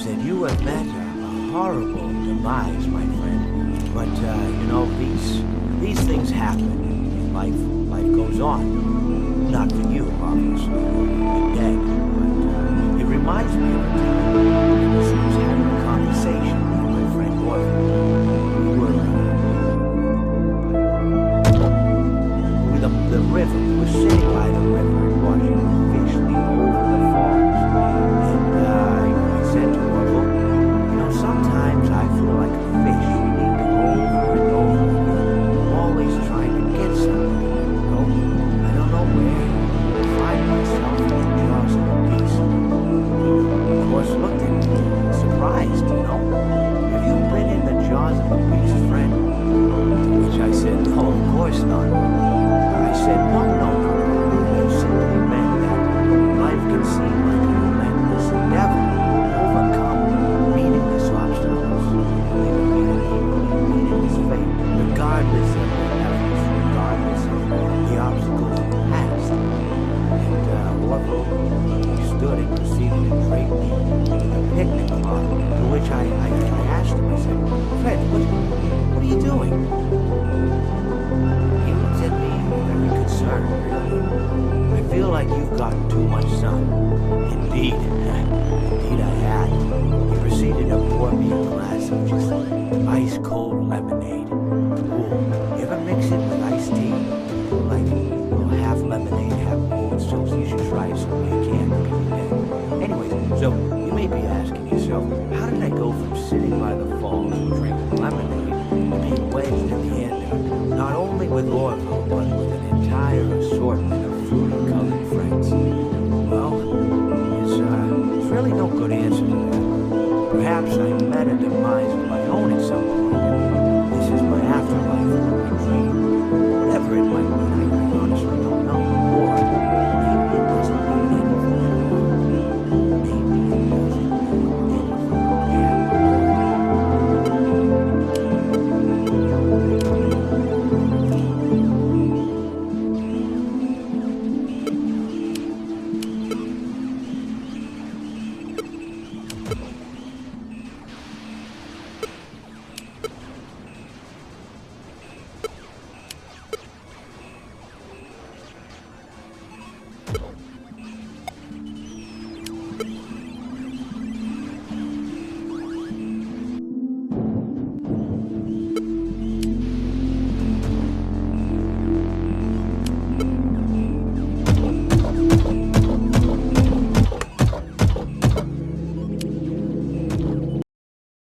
that you have met a horrible demise, my friend. But, these things happen, and life goes on. Not for you, obviously. You're dead. But it reminds me of a time I was having a conversation with my friend Orphan. We were with the river. We were sitting by the river and watching the fish leap over the falls. And I said to Orphan, sometimes I feel like a fish leaping over and over again, always trying to get something. I don't know where. I find myself in the jaws of a beast. Of course, looked at me, surprised, Have you been in the jaws of a beast, friend? To which I said, no, of course not. I said, no. You simply meant that life can seem like a relentless endeavor to overcome meaningless obstacles, meaningless fate, regardless of the efforts, regardless of the obstacles of the past. And Orville stood and proceeded to drape me in a picnic cloth, to which I asked him, I said, Fred, what are you doing? He looked at me very concerned, really. I feel like you've gotten too much sun. Indeed I had. He proceeded to pour me a glass of just ice-cold lemonade. Cool. You ever mix it with iced tea? Like, half lemonade, half old soap. So you should try it someday. You can. Anyways, so you may be asking yourself, how did I go from sitting by the falls and drinking lemonade to being wedged at the end, not only with Orville, but with an entire assortment of fruity-colored friends? Well, there's really no good answer to that. Perhaps I met a demise of my own at some point, and this is my afterlife or my dream, whatever it might be.